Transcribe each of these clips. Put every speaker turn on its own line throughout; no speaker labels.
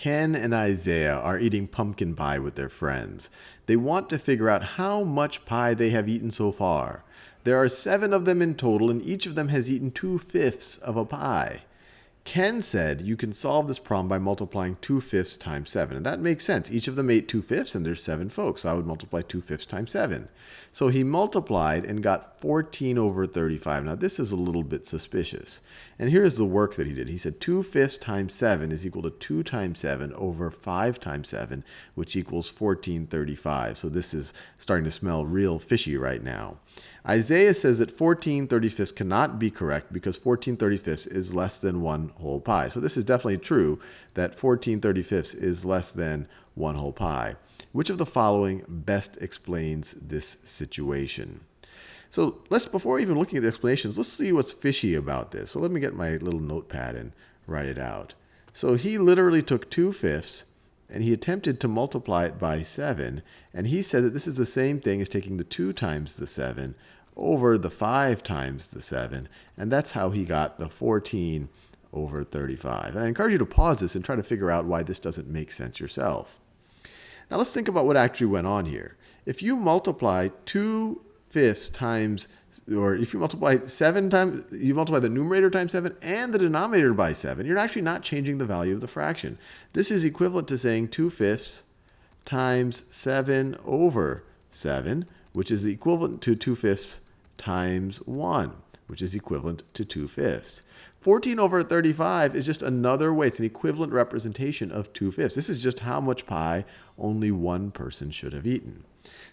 Ken and Isaiah are eating pumpkin pie with their friends. They want to figure out how much pie they have eaten so far. There are 7 of them in total, and each of them has eaten 2/5 of a pie. Ken said you can solve this problem by multiplying 2/5 times 7. And that makes sense. Each of them ate 2/5, and there's 7 folks. So I would multiply 2/5 times 7. So he multiplied and got 14 over 35. Now this is a little bit suspicious. And here's the work that he did. He said 2/5 times 7 is equal to 2 times 7 over 5 times 7, which equals 1435. So this is starting to smell real fishy right now. Isaiah says that 14/35 cannot be correct because 14/35 is less than 1 whole pie. So this is definitely true that 14/35 is less than 1 whole pie. Which of the following best explains this situation? So before even looking at the explanations, let's see what's fishy about this. So let me get my little notepad and write it out. So he literally took 2/5 and he attempted to multiply it by 7. And he said that this is the same thing as taking the 2 times the 7 over the 5 times the 7. And that's how he got the 14 over 35. And I encourage you to pause this and try to figure out why this doesn't make sense yourself. Now let's think about what actually went on here. If you multiply 2/5 times, or if you multiply 7 times, you multiply the numerator times 7 and the denominator by 7, you're actually not changing the value of the fraction. This is equivalent to saying 2/5 times 7 over 7, which is equivalent to 2/5 times 1, which is equivalent to 2/5. 14 over 35 is just another way. It's an equivalent representation of 2/5. This is just how much pie only one person should have eaten.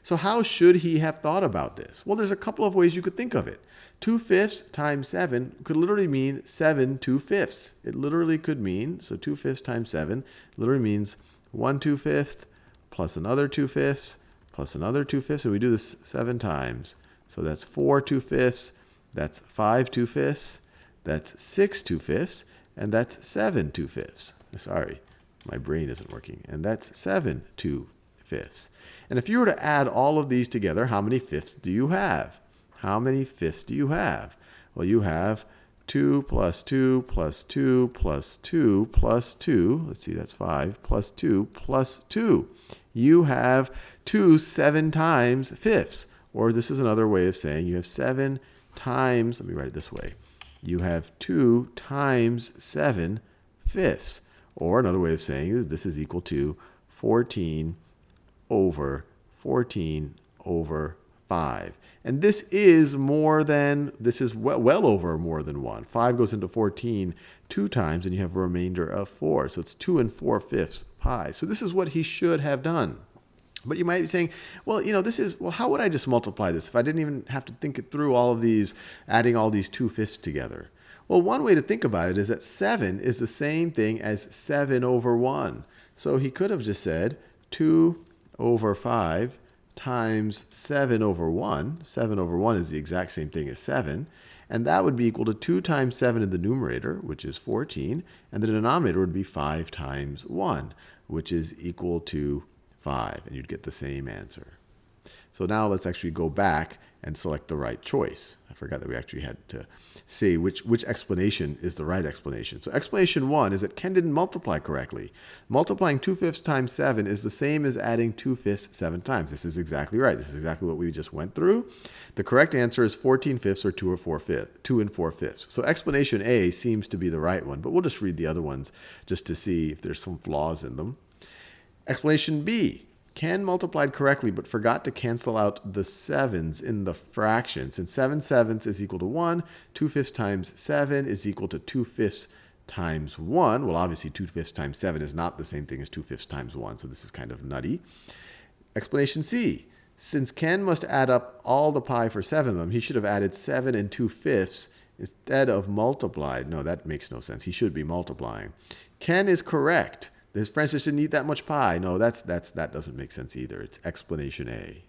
So how should he have thought about this? Well, there's a couple of ways you could think of it. 2/5 times 7 could literally mean 7 2/5. It literally could mean, so 2/5 times 7 literally means 1 2/5 plus another 2/5 plus another 2/5. And we do this 7 times. So that's 4 2/5, that's 5 2/5, that's 6 2/5, and that's 7 2/5. Sorry, my brain isn't working. And that's 7 2/5. And if you were to add all of these together, how many fifths do you have? How many fifths do you have? Well, you have 2 plus 2 plus 2 plus 2 plus 2. Let's see, that's 5 plus 2 plus 2. You have 2 7 times fifths. Or this is another way of saying you have 7 times, let me write it this way. You have 2 times 7 fifths. Or another way of saying is this is equal to 14 over 5. And this is well over more than 1. 5 goes into 14 2 times, and you have a remainder of 4. So it's 2 4/5 pi. So this is what he should have done. But you might be saying, well, how would I just multiply this if I didn't even have to think it through all of these, adding all these 2/5 together? Well, one way to think about it is that 7 is the same thing as 7 over 1. So he could have just said 2 over 5 times 7 over 1. 7 over 1 is the exact same thing as 7. And that would be equal to 2 times 7 in the numerator, which is 14. And the denominator would be 5 times 1, which is equal to 5. And you'd get the same answer. So now let's actually go back and select the right choice. I forgot that we actually had to say which explanation is the right explanation. So explanation 1 is that Ken didn't multiply correctly. Multiplying 2/5 times 7 is the same as adding 2/5 7 times. This is exactly right. This is exactly what we just went through. The correct answer is 14/5 or 2 4/5. So explanation A seems to be the right one, but we'll just read the other ones just to see if there's some flaws in them. Explanation B. Ken multiplied correctly but forgot to cancel out the 7s in the fraction. Since 7 sevenths is equal to 1, 2/5 times 7 is equal to 2/5 times 1. Well, obviously 2/5 times 7 is not the same thing as 2/5 times 1, so this is kind of nutty. Explanation C. Since Ken must add up all the pi for 7 of them, he should have added 7 and 2/5 instead of multiplied. No, that makes no sense. He should be multiplying. Ken is correct. His friends just didn't eat that much pie. No, that doesn't make sense either. It's explanation A.